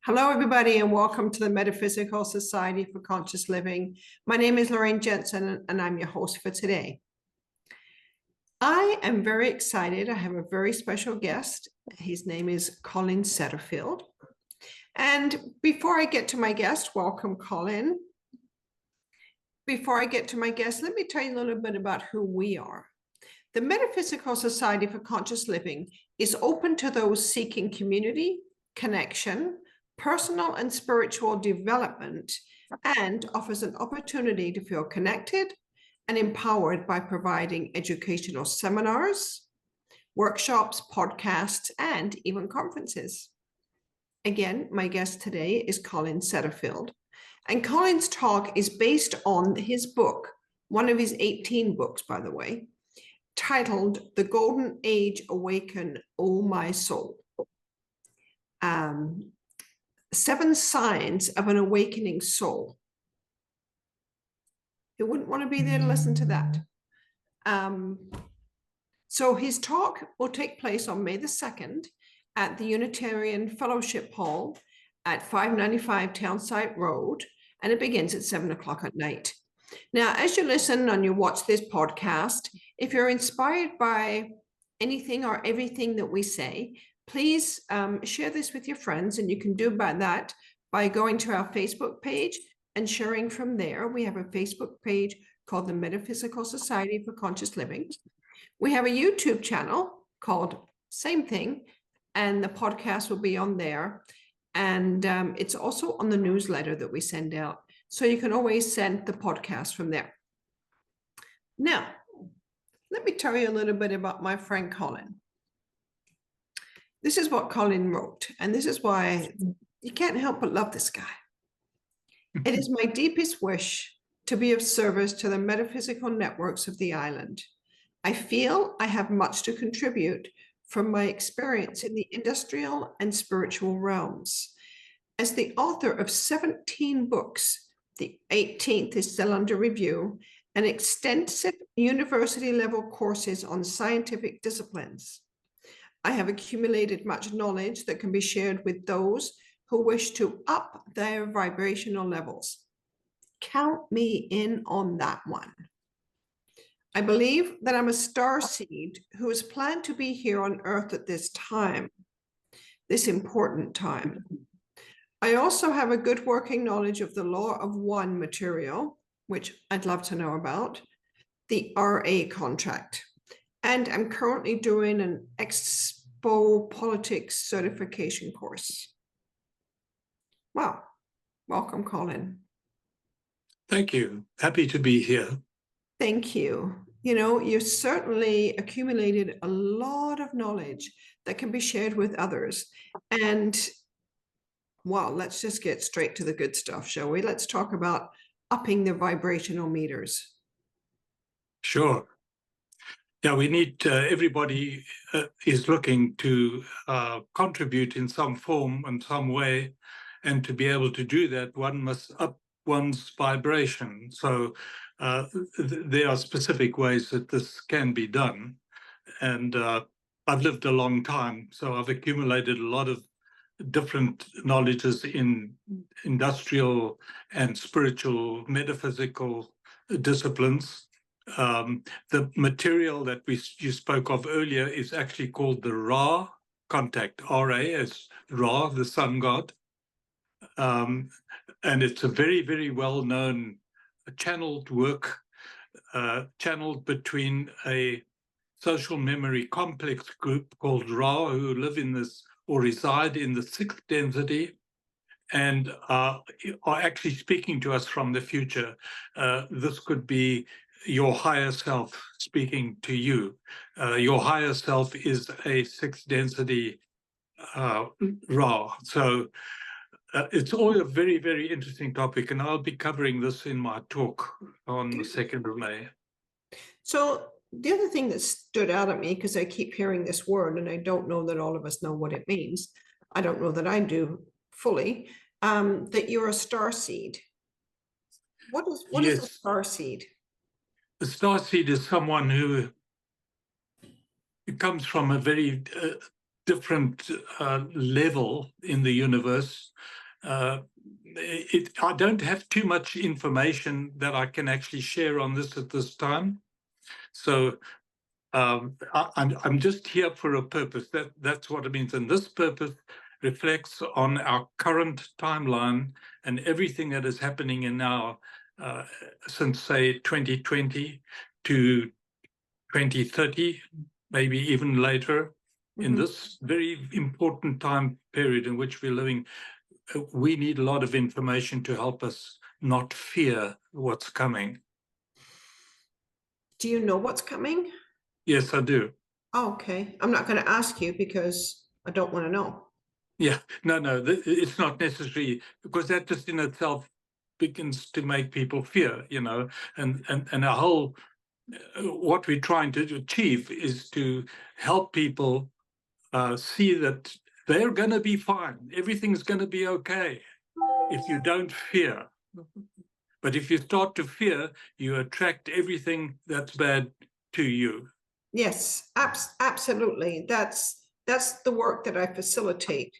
Hello, everybody, and welcome to the Metaphysical Society for Conscious Living. My name is Lorraine Jensen, and I'm your host for today. I am very excited. I have a very special guest. His name is Colin Setterfield. And before I get to my guest, welcome, Colin. Before I get to my guest, let me tell you a little bit about who we are. The Metaphysical Society for Conscious Living is open to those seeking community, connection, personal and spiritual development, and offers an opportunity to feel connected and empowered by providing educational seminars, workshops, podcasts, and even conferences. Again, my guest today is Colin Setterfield, and Colin's talk is based on his book, one of his 18 books, by the way, titled The Golden Age Awaken, O My Soul. 7 signs of an awakening soul. Who wouldn't want to be there to listen to that? So his talk will take place on May the 2nd at the Unitarian Fellowship Hall at 595 Townsite Road, and it begins at 7 o'clock at night. Now, as you listen and you watch this podcast, if you're inspired by anything or everything that we say, please share this with your friends, and you can do that by going to our Facebook page and sharing from there. We have a Facebook page called the Metaphysical Society for Conscious Living. We have a YouTube channel called same thing, and the podcast will be on there. And it's also on the newsletter that we send out. So you can always send the podcast from there. Now, let me tell you a little bit about my friend Colin. This is what Colin wrote, and this is why you can't help but love this guy. It is my deepest wish to be of service to the metaphysical networks of the island. I feel I have much to contribute from my experience in the industrial and spiritual realms. As the author of 17 books, the 18th is still under review, and extensive university-level courses on scientific disciplines. I have accumulated much knowledge that can be shared with those who wish to up their vibrational levels. Count me in on that one. I believe that I'm a starseed who is planned to be here on Earth at this time, this important time. I also have a good working knowledge of the law of one material, which I'd love to know about, the RA contract. And I'm currently doing an Expo Politics certification course. Wow. Welcome, Colin. Thank you. Happy to be here. Thank you. You know, you certainly accumulated a lot of knowledge that can be shared with others. And well, let's just get straight to the good stuff, shall we? Let's talk about upping the vibrational meters. Sure. Yeah, we need, everybody is looking to contribute in some form and some way. And to be able to do that, one must up one's vibration. So there are specific ways that this can be done. And I've lived a long time, so I've accumulated a lot of different knowledges in industrial and spiritual, metaphysical disciplines. The material that you spoke of earlier is actually called the Ra contact, RA, as Ra, the sun god. And it's a very, very well-known channeled work, channeled between a social memory complex group called Ra, who live in this or reside in the 6th density and are actually speaking to us from the future. This could be your higher self speaking to you. Your higher self is a 6th density Ra. So it's all a very, very interesting topic, and I'll be covering this in my talk on the 2nd of May. So the other thing that stood out at me, because I keep hearing this word, and I don't know that all of us know what it means. I don't know that I do fully, that you're a starseed. What is Yes. a starseed? A starseed is someone who it comes from a very different level in the universe. I don't have too much information that I can actually share on this at this time. So I'm just here for a purpose. That's what it means. And this purpose reflects on our current timeline and everything that is happening in our, since say 2020 to 2030, maybe even later, in this very important time period in which we're living. We need a lot of information to help us not fear what's coming. Do you know what's coming? Yes, I do. Oh, okay. I'm not going to ask you because I don't want to know. Yeah, no, it's not necessary, because that just in itself begins to make people fear, and our whole, what we're trying to achieve is to help people see that they're going to be fine. Everything's going to be okay if you don't fear. But if you start to fear, you attract everything that's bad to you. Yes, absolutely. That's the work that I facilitate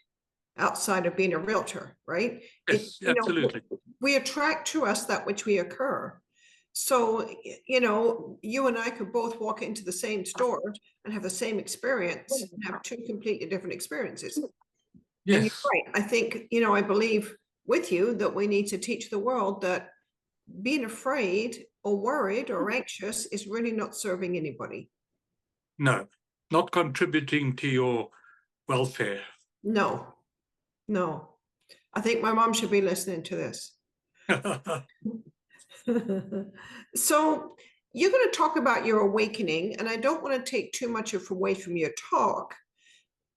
outside of being a realtor, right? Yes, absolutely. We attract to us that which we occur. So, you and I could both walk into the same store and have the same experience and have two completely different experiences. And you're Yes. right. I think, I believe with you that we need to teach the world that being afraid or worried or anxious is really not serving anybody. No, not contributing to your welfare. No, no. I think my mom should be listening to this. So you're going to talk about your awakening, and I don't want to take too much away from your talk,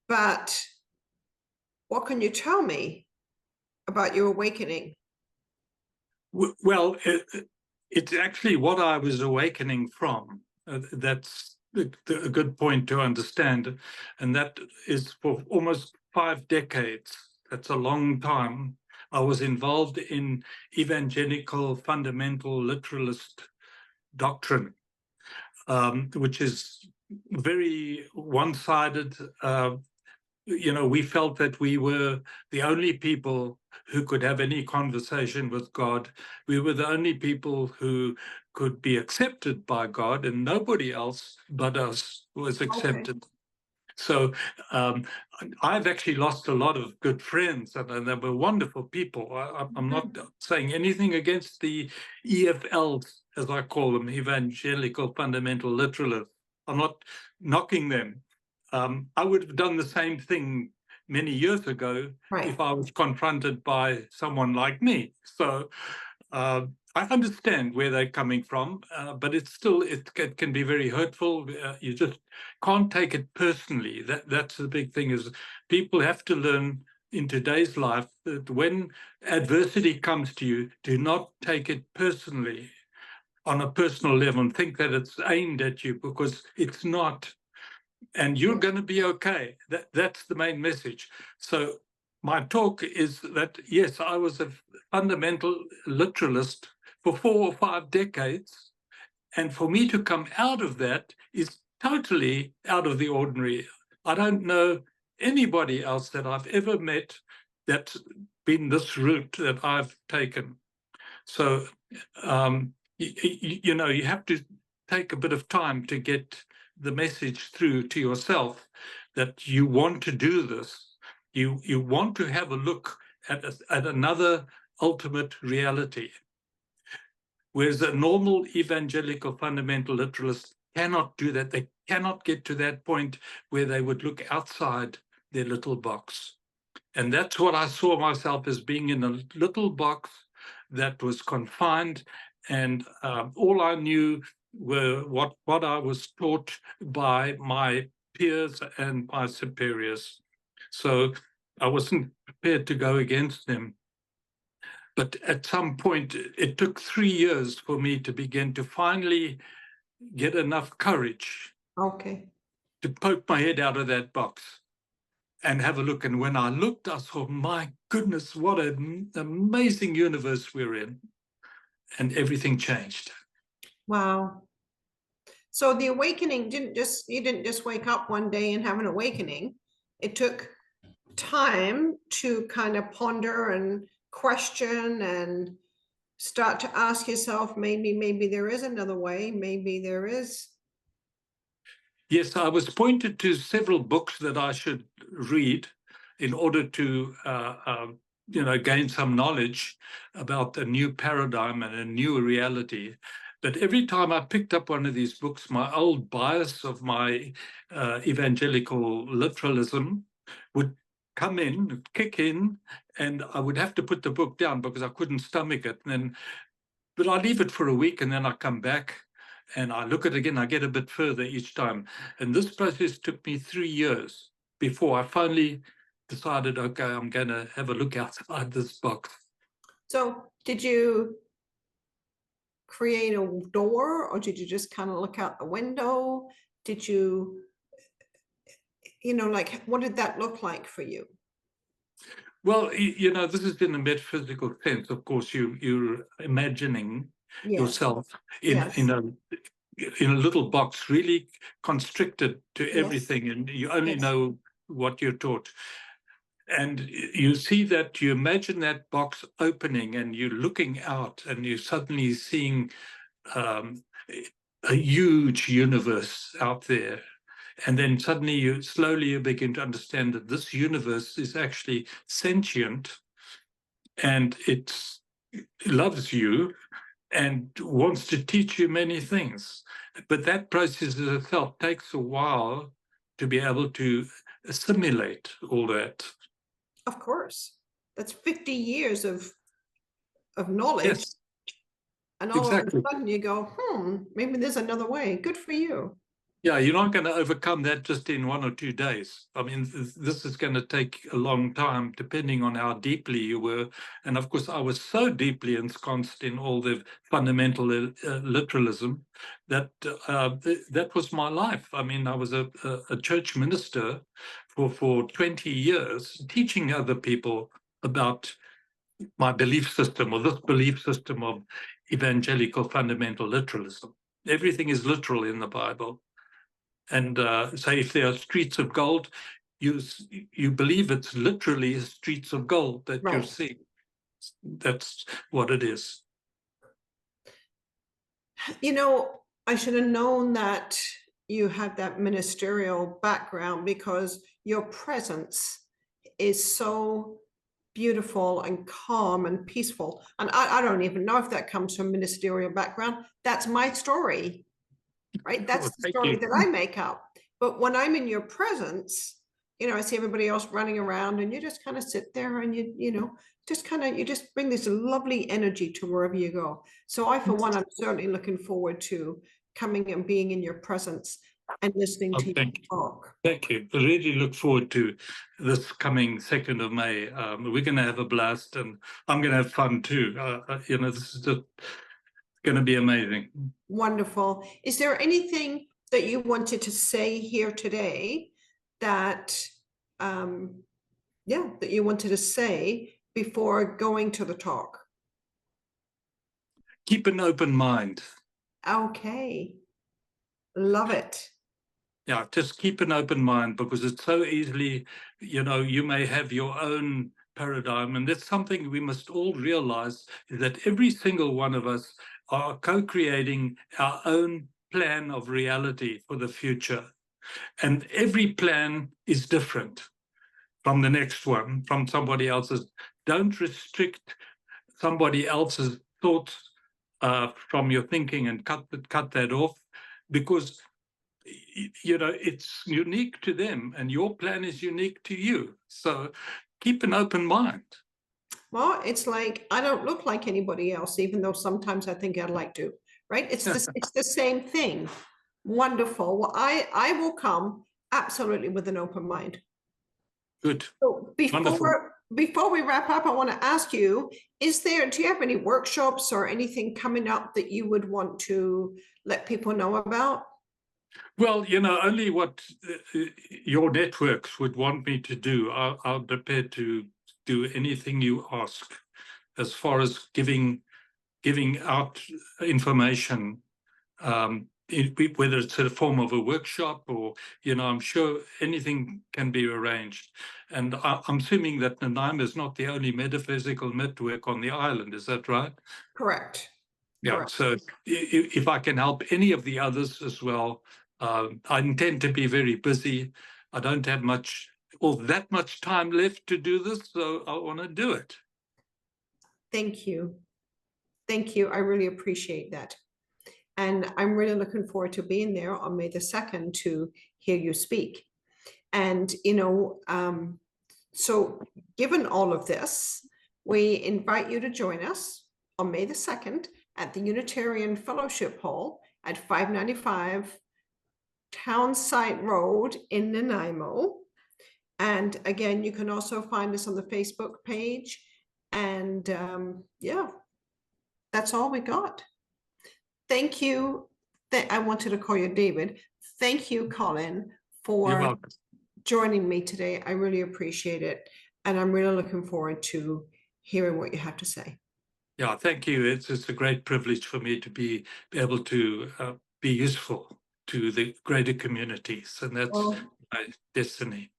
but what can you tell me about your awakening? Well, it's actually what I was awakening from. That's a good point to understand. And that is for almost 5 decades. That's a long time. I was involved in Evangelical Fundamental Literalist doctrine, which is very one-sided. We felt that we were the only people who could have any conversation with God. We were the only people who could be accepted by God, and nobody else but us was accepted. Okay. So I've actually lost a lot of good friends, and they were wonderful people. I'm not saying anything against the EFLs, as I call them, Evangelical Fundamental Literalists. I'm not knocking them. I would have done the same thing many years ago, right, if I was confronted by someone like me. So I understand where they're coming from, but it's still, it can be very hurtful. You just can't take it personally. That's the big thing, is people have to learn in today's life that when adversity comes to you, do not take it personally on a personal level and think that it's aimed at you, because it's not. And you're going to be okay. That's the main message. So my talk is that, yes, I was a fundamental literalist for 4 or 5 decades. And for me to come out of that is totally out of the ordinary. I don't know anybody else that I've ever met that's been this route that I've taken. So, you have to take a bit of time to get the message through to yourself that you want to do this. You want to have a look at another ultimate reality. Whereas a normal evangelical fundamental literalist cannot do that. They cannot get to that point where they would look outside their little box. And that's what I saw myself as, being in a little box that was confined, and all I knew were what I was taught by my peers and my superiors. So I wasn't prepared to go against them. But at some point, it took 3 years for me to begin to finally get enough courage, okay, to poke my head out of that box and have a look. And when I looked, I saw, my goodness, what an amazing universe we're in. And everything changed. Wow. So the awakening you didn't just wake up one day and have an awakening. It took time to kind of ponder and question and start to ask yourself, maybe there is another way, maybe there is. Yes, I was pointed to several books that I should read in order to, gain some knowledge about a new paradigm and a new reality. But every time I picked up one of these books, my old bias of my evangelical literalism would come in, kick in, and I would have to put the book down because I couldn't stomach it. But I leave it for a week and then I come back and I look at it again. I get a bit further each time. And this process took me 3 years before I finally decided, okay, I'm going to have a look outside this box. So did you create a door, or did you just kind of look out the window? Did you, like, what did that look like for you? Well, this is in a metaphysical sense. Of course, you're imagining yourself Yes. in a little box, really constricted to everything, and you only know what you're taught. And you see that, you imagine that box opening and you're looking out and you're suddenly seeing a huge universe out there. And then suddenly you begin to understand that this universe is actually sentient and it loves you and wants to teach you many things. But that process itself takes a while to be able to assimilate all that. Of course. That's 50 years of knowledge. Yes, and all exactly. of a sudden you go, maybe there's another way. Good for you. Yeah, you're not going to overcome that just in 1 or 2 days. I mean, this is going to take a long time, depending on how deeply you were. And of course, I was so deeply ensconced in all the fundamental literalism that that was my life. I mean, I was a church minister for 20 years, teaching other people about my belief system, or this belief system of evangelical fundamental literalism. Everything is literal in the Bible. And say if there are streets of gold, you believe it's literally streets of gold that you're seeing. That's what it is. I should have known that you had that ministerial background, because your presence is so beautiful and calm and peaceful. And I don't even know if that comes from ministerial background. That's my story, right? That's the story that I make up. But when I'm in your presence, I see everybody else running around and you just kind of sit there and you just bring this lovely energy to wherever you go. So for one, I'm certainly looking forward to coming and being in your presence and listening to you talk. Thank you. I really look forward to this coming 2nd of May. We're going to have a blast and I'm going to have fun too. This is just going to be amazing. Wonderful. Is there anything that you wanted to say here today that that you wanted to say before going to the talk? Keep an open mind. Okay. Love it. Yeah, just keep an open mind, because it's so easily, you may have your own paradigm, and that's something we must all realize, is that every single one of us are co-creating our own plan of reality for the future. And every plan is different from the next one, from somebody else's. Don't restrict somebody else's thoughts from your thinking and cut that off, because it's unique to them and your plan is unique to you. So keep an open mind. Well, it's like, I don't look like anybody else, even though sometimes I think I'd like to, right? It's the same thing. Wonderful. Well, I will come absolutely with an open mind. Good. So before we wrap up, I want to ask you, do you have any workshops or anything coming up that you would want to let people know about? Well, only what your networks would want me to do. I'm prepared to do anything you ask, as far as giving out information. whether it's in the form of a workshop or, I'm sure anything can be arranged. And I'm assuming that Nanaimo is not the only metaphysical network on the island. Is that right? Correct. Yeah. Correct. So if I can help any of the others as well, I intend to be very busy. I don't have that much time left to do this, so I want to do it. Thank you. Thank you. I really appreciate that. And I'm really looking forward to being there on May the 2nd to hear you speak. And, so given all of this, we invite you to join us on May the 2nd at the Unitarian Fellowship Hall at 595 Townsite Road in Nanaimo. And again, you can also find us on the Facebook page. And yeah, that's all we got. Thank you. I wanted to call you David. Thank you, Colin, for joining me today. I really appreciate it. And I'm really looking forward to hearing what you have to say. Yeah, thank you. It's a great privilege for me to be able to be useful to the greater communities. And that's my destiny.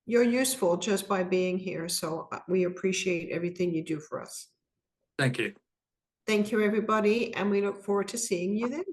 You're useful just by being here. So we appreciate everything you do for us. Thank you. Thank you, everybody. And we look forward to seeing you then.